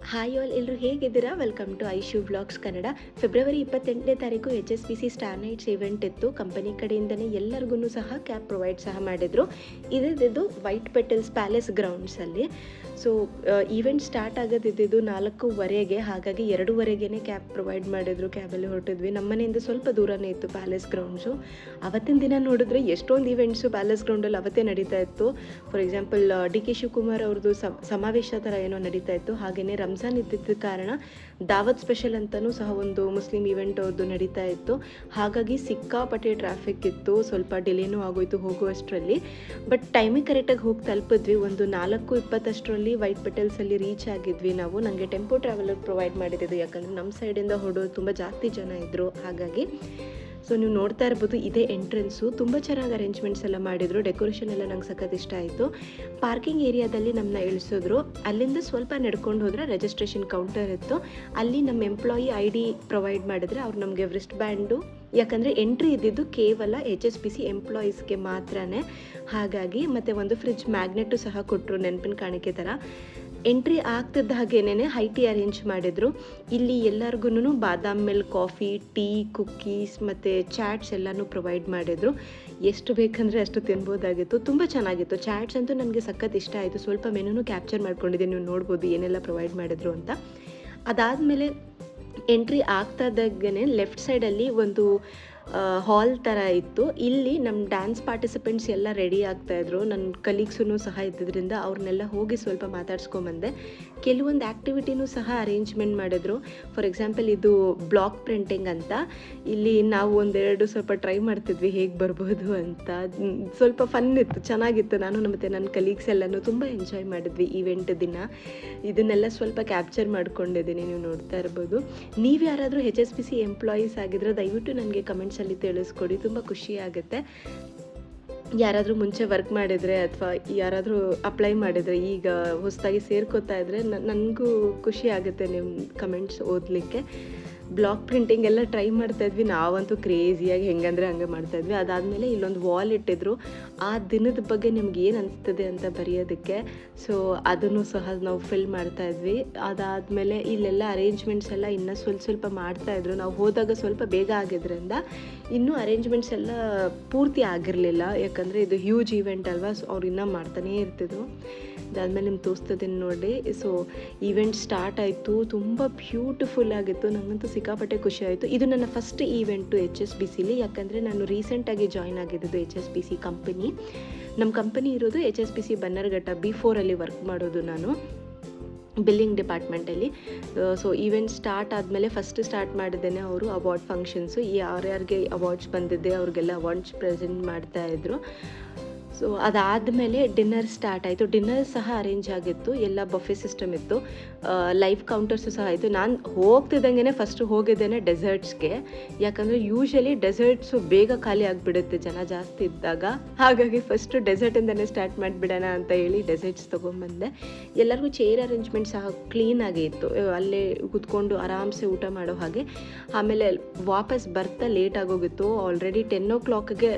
Hi all, ಎಲ್ಲರೂ ಹೇಗಿದ್ದೀರಾ? Welcome to Aishu vlogs Kannada. February 28ನೇ ತಾರೀಕು HSBC ಸ್ಟಾರ್ ನೈಟ್ಸ್ ಇವೆಂಟ್ ಇತ್ತು. ಕಂಪನಿ ಕಡೆಯಿಂದನೇ ಎಲ್ಲರಿಗೂ ಸಹ ಕ್ಯಾಬ್ ಪ್ರೊವೈಡ್ ಸಹ ಮಾಡಿದರು. ಇದಿದ್ದು ವೈಟ್ ಪೆಟಲ್ಸ್ ಪ್ಯಾಲೇಸ್ ಗ್ರೌಂಡ್ಸಲ್ಲಿ. ಸೊ ಈವೆಂಟ್ ಸ್ಟಾರ್ಟ್ ಆಗೋದಿದ್ದು 4:15, ಹಾಗಾಗಿ 2:15ನೇ ಕ್ಯಾಬ್ ಪ್ರೊವೈಡ್ ಮಾಡಿದ್ರು. ಕ್ಯಾಬಲ್ಲಿ ಹೊರಟಿದ್ವಿ. ನಮ್ಮ ಮನೆಯಿಂದ ಸ್ವಲ್ಪ ದೂರನೇ ಇತ್ತು ಪ್ಯಾಲೇಸ್ ಗ್ರೌಂಡ್ಸು. ಅವತ್ತಿನ ದಿನ ನೋಡಿದ್ರೆ ಎಷ್ಟೊಂದು ಈವೆಂಟ್ಸು ಪ್ಯಾಲೇಸ್ ಗ್ರೌಂಡಲ್ಲಿ ಅವತ್ತೇ ನಡೀತಾ ಇತ್ತು. ಫಾರ್ ಎಕ್ಸಾಂಪಲ್ DK ಶಿವಕುಮಾರ್ ಅವ್ರದ್ದು ಸಮಾವೇಶ ಥರ ಏನೋ ನಡೀತಾ ಇತ್ತು. ಹಾಗೆಯೇ ರಂಜಾನ್ ಇದ್ದಿದ್ದ ಕಾರಣ ದಾವತ್ ಸ್ಪೆಷಲ್ ಅಂತಲೂ ಸಹ ಒಂದು ಮುಸ್ಲಿಂ ಇವೆಂಟ್ ಅವ್ರದ್ದು ನಡೀತಾ ಇತ್ತು. ಹಾಗಾಗಿ ಸಿಕ್ಕಾಪಟ್ಟೆ ಟ್ರಾಫಿಕ್ ಇತ್ತು. ಸ್ವಲ್ಪ ಡಿಲೇನೂ ಆಗೋಯ್ತು ಹೋಗುವಷ್ಟರಲ್ಲಿ. ಬಟ್ ಟೈಮಿಗೆ ಕರೆಕ್ಟಾಗಿ ಹೋಗಿ ತಲುಪಿದ್ವಿ. ಒಂದು 4:20 ವೈಟ್ ಪೆಟಲ್ಸಲ್ಲಿ ರೀಚ್ ಆಗಿದ್ವಿ ನಾವು. ನನಗೆ ಟೆಂಪೋ ಟ್ರಾವೆಲರ್ ಪ್ರೊವೈಡ್ ಮಾಡಿದ್ದು, ಯಾಕಂದರೆ ನಮ್ಮ ಸೈಡಿಂದ ಹೊಡೋದು ತುಂಬ ಜಾಸ್ತಿ ಜನ ಇದ್ದರು. ಹಾಗಾಗಿ ಸೊ ನೀವು ನೋಡ್ತಾ ಇರ್ಬೋದು, ಇದೇ ಎಂಟ್ರೆನ್ಸು. ತುಂಬ ಚೆನ್ನಾಗಿ ಅರೇಂಜ್ಮೆಂಟ್ಸ್ ಎಲ್ಲ ಮಾಡಿದರು. ಡೆಕೋರೇಷನ್ ಎಲ್ಲ ನಂಗೆ ಸಖತ್ ಇಷ್ಟ ಆಯಿತು. ಪಾರ್ಕಿಂಗ್ ಏರಿಯಾದಲ್ಲಿ ನಮ್ಮನ್ನ ಇಳಿಸಿದ್ರು. ಅಲ್ಲಿಂದ ಸ್ವಲ್ಪ ನಡ್ಕೊಂಡು ಹೋದರೆ ರಿಜಿಸ್ಟ್ರೇಷನ್ ಕೌಂಟರ್ ಇತ್ತು. ಅಲ್ಲಿ ನಮ್ಮ ಎಂಪ್ಲಾಯಿ ID ಪ್ರೊವೈಡ್ ಮಾಡಿದ್ರೆ ಅವ್ರು ನಮಗೆ ರಿಸ್ಟ್ ಬ್ಯಾಂಡು, ಯಾಕಂದರೆ ಎಂಟ್ರಿ ಇದ್ದಿದ್ದು ಕೇವಲ HSBC ಎಂಪ್ಲಾಯೀಸ್ಗೆ ಮಾತ್ರನೇ. ಹಾಗಾಗಿ ಮತ್ತು ಒಂದು ಫ್ರಿಡ್ಜ್ ಮ್ಯಾಗ್ನೆಟು ಸಹ ಕೊಟ್ಟರು ನೆನಪಿನ ಕಾಣಿಕೆ ಥರ. ಎಂಟ್ರಿ ಆಗ್ತಿದ್ದ ಹಾಗೇನೆ ಹೈ ಟೀ ಅರೇಂಜ್ ಮಾಡಿದರು. ಇಲ್ಲಿ ಎಲ್ಲರಿಗೂ ಬಾದಾಮ್ ಮಿಲ್ಕ್, ಕಾಫಿ, ಟೀ, ಕುಕ್ಕೀಸ್ ಮತ್ತು ಚಾಟ್ಸ್ ಎಲ್ಲನೂ ಪ್ರೊವೈಡ್ ಮಾಡಿದರು. ಎಷ್ಟು ಬೇಕಂದರೆ ಅಷ್ಟು ತಿನ್ಬೋದಾಗಿತ್ತು. ತುಂಬ ಚೆನ್ನಾಗಿತ್ತು. ಚಾಟ್ಸ್ ಅಂತೂ ನನಗೆ ಸಖತ್ ಇಷ್ಟ ಆಯಿತು. ಸ್ವಲ್ಪ ಮೆನುನೂ ಕ್ಯಾಪ್ಚರ್ ಮಾಡ್ಕೊಂಡಿದ್ದೆ, ನೀವು ನೋಡ್ಬೋದು ಏನೆಲ್ಲ ಪ್ರೊವೈಡ್ ಮಾಡಿದ್ರು ಅಂತ. ಅದಾದಮೇಲೆ ಎಂಟ್ರಿ ಆಗ್ತಾ ಇದ್ದಾಗೇ ಲೆಫ್ಟ್ ಸೈಡಲ್ಲಿ ಒಂದು ಹಾಲ್ ಥರ ಇತ್ತು. ಇಲ್ಲಿ ನಮ್ಮ ಡ್ಯಾನ್ಸ್ ಪಾರ್ಟಿಸಿಪೆಂಟ್ಸ್ ಎಲ್ಲ ರೆಡಿ ಆಗ್ತಾಯಿದ್ರು. ನನ್ನ ಕಲೀಗ್ಸೂ ಸಹ ಇದ್ದಿದ್ದರಿಂದ ಅವ್ರನ್ನೆಲ್ಲ ಹೋಗಿ ಸ್ವಲ್ಪ ಮಾತಾಡ್ಸ್ಕೊಂಬಂದೆ. ಕೆಲವೊಂದು ಆ್ಯಕ್ಟಿವಿಟಿನೂ ಸಹ ಅರೇಂಜ್ಮೆಂಟ್ ಮಾಡಿದ್ರು. ಫಾರ್ ಎಕ್ಸಾಂಪಲ್ ಇದು ಬ್ಲಾಕ್ ಪ್ರಿಂಟಿಂಗ್ ಅಂತ. ಇಲ್ಲಿ ನಾವು ಒಂದೆರಡು ಸ್ವಲ್ಪ ಟ್ರೈ ಮಾಡ್ತಿದ್ವಿ ಹೇಗೆ ಬರ್ಬೋದು ಅಂತ. ಸ್ವಲ್ಪ ಫನ್ ಇತ್ತು, ಚೆನ್ನಾಗಿತ್ತು. ನಾನು ಮತ್ತು ನನ್ನ ಕಲೀಗ್ಸ್ ಎಲ್ಲನೂ ತುಂಬ ಎಂಜಾಯ್ ಮಾಡಿದ್ವಿ ಈವೆಂಟ್ ದಿನ. ಇದನ್ನೆಲ್ಲ ಸ್ವಲ್ಪ ಕ್ಯಾಪ್ಚರ್ ಮಾಡ್ಕೊಂಡಿದ್ದೀನಿ, ನೀವು ನೋಡ್ತಾ ಇರ್ಬೋದು. ನೀವು ಯಾರಾದರೂ HSBC ಎಂಪ್ಲಾಯೀಸ್ ಆಗಿದ್ರೆ ದಯವಿಟ್ಟು ನನಗೆ ಕಮೆಂಟ್ಸಲ್ಲಿ ತಿಳಿಸ್ಕೊಡಿ. ತುಂಬ ಖುಷಿ ಆಗುತ್ತೆ. ಯಾರಾದರೂ ಮುಂಚೆ ವರ್ಕ್ ಮಾಡಿದರೆ ಅಥವಾ ಯಾರಾದರೂ ಅಪ್ಲೈ ಮಾಡಿದರೆ ಈಗ ಹೊಸದಾಗಿ ಸೇರ್ಕೋತಾ ಇದ್ದರೆ ನನಗೂ ಖುಷಿ ಆಗುತ್ತೆ ನಿಮ್ಮ ಕಮೆಂಟ್ಸ್ ಓದಲಿಕ್ಕೆ. ಬ್ಲಾಕ್ ಪ್ರಿಂಟಿಂಗ್ ಎಲ್ಲ ಟ್ರೈ ಮಾಡ್ತಾಯಿದ್ವಿ. ನಾವಂತೂ ಕ್ರೇಜಿಯಾಗಿ ಹೆಂಗಂದರೆ ಹಂಗೆ ಮಾಡ್ತಾಯಿದ್ವಿ. ಅದಾದಮೇಲೆ ಇಲ್ಲೊಂದು ವಾಲ್ ಇಟ್ಟಿದ್ರು. ಆ ದಿನದ ಬಗ್ಗೆ ನಿಮ್ಗೆ ಏನು ಅನಿಸ್ತದೆ ಅಂತ ಬರೆಯೋದಕ್ಕೆ. ಸೊ ಅದನ್ನು ಸಹ ನಾವು ಫಿಲ್ ಮಾಡ್ತಾಯಿದ್ವಿ. ಅದಾದಮೇಲೆ ಇಲ್ಲೆಲ್ಲ ಅರೇಂಜ್ಮೆಂಟ್ಸ್ ಎಲ್ಲ ಇನ್ನೂ ಸ್ವಲ್ಪ ಮಾಡ್ತಾಯಿದ್ರು. ನಾವು ಹೋದಾಗ ಸ್ವಲ್ಪ ಬೇಗ ಆಗಿದ್ದರಿಂದ ಇನ್ನೂ ಅರೇಂಜ್ಮೆಂಟ್ಸ್ ಎಲ್ಲ ಪೂರ್ತಿ ಆಗಿರಲಿಲ್ಲ, ಯಾಕಂದರೆ ಇದು ಹ್ಯೂಜ್ ಈವೆಂಟ್ ಅಲ್ವಾ. ಸೊ ಅವ್ರು ಇನ್ನೂ ಮಾಡ್ತಾನೇ ಇರ್ತಿದ್ರು. ಅದಾದಮೇಲೆ ನಿಮ್ಗೆ ತೋರಿಸ್ತಿದ್ದೀನಿ ನೋಡಿ. ಸೊ ಈವೆಂಟ್ ಸ್ಟಾರ್ಟ್ ಆಯಿತು. ತುಂಬ ಬ್ಯೂಟಿಫುಲ್ ಆಗಿತ್ತು. ನನಗಂತೂ ಸಿಕ್ಕಾಪಟ್ಟೆ ಖುಷಿ ಆಯಿತು. ಇದು ನನ್ನ ಫಸ್ಟ್ ಈವೆಂಟು HSBCಲಿ, ಯಾಕಂದರೆ ನಾನು ರೀಸೆಂಟಾಗಿ ಜಾಯ್ನ್ ಆಗಿದ್ದು HSBC ಕಂಪನಿ. ನಮ್ಮ ಕಂಪನಿ ಇರೋದು HSBC ಬನ್ನರ್ಘಟ್ಟ B4 ವರ್ಕ್ ಮಾಡೋದು ನಾನು, ಬಿಲ್ಲಿಂಗ್ ಡಿಪಾರ್ಟ್ಮೆಂಟಲ್ಲಿ. ಸೊ ಈವೆಂಟ್ ಸ್ಟಾರ್ಟ್ ಆದಮೇಲೆ ಫಸ್ಟ್ ಸ್ಟಾರ್ಟ್ ಮಾಡಿದ್ದೇನೆ ಅವರು ಅವಾರ್ಡ್ ಫಂಕ್ಷನ್ಸು. ಯಾರ್ಯಾರಿಗೆ ಅವಾರ್ಡ್ಸ್ ಬಂದಿದ್ದೆ ಅವ್ರಿಗೆಲ್ಲ ಅವಾರ್ಡ್ಸ್ ಪ್ರೆಸೆಂಟ್ ಮಾಡ್ತಾಯಿದ್ರು. ಸೊ ಅದಾದಮೇಲೆ ಡಿನ್ನರ್ ಸ್ಟಾರ್ಟ್ ಆಯಿತು. ಡಿನ್ನರ್ ಸಹ ಅರೇಂಜ್ ಆಗಿತ್ತು. ಎಲ್ಲ ಬಫೆ ಸಿಸ್ಟಮ್ ಇತ್ತು. ಲೈವ್ ಕೌಂಟರ್ಸು ಸಹ ಆಯಿತು. ನಾನು ಹೋಗ್ತಿದ್ದಂಗೆ ಫಸ್ಟು ಹೋಗಿದ್ದೇನೆ ಡೆಸರ್ಟ್ಸ್ಗೆ, ಯಾಕಂದರೆ ಯೂಶ್ವಲಿ ಡೆಸರ್ಟ್ಸು ಬೇಗ ಖಾಲಿ ಆಗಿಬಿಡುತ್ತೆ ಜನ ಜಾಸ್ತಿ ಇದ್ದಾಗ. ಹಾಗಾಗಿ ಫಸ್ಟು ಡೆಸರ್ಟಿಂದನೇ ಸ್ಟಾರ್ಟ್ ಮಾಡಿಬಿಡೋಣ ಅಂತ ಹೇಳಿ ಡೆಸರ್ಟ್ಸ್ ತೊಗೊಂಬಂದೆ. ಎಲ್ಲರಿಗೂ ಚೇರ್ ಅರೇಂಜ್ಮೆಂಟ್ ಸಹ ಕ್ಲೀನಾಗಿ ಇತ್ತು. ಅಲ್ಲೇ ಕೂತ್ಕೊಂಡು ಆರಾಮ್ಸೆ ಊಟ ಮಾಡೋ ಹಾಗೆ. ಆಮೇಲೆ ವಾಪಸ್ ಬರ್ತಾ ಲೇಟ್ ಆಗೋಗಿತ್ತು. ಆಲ್ರೆಡಿ 10 o'clockಗೆ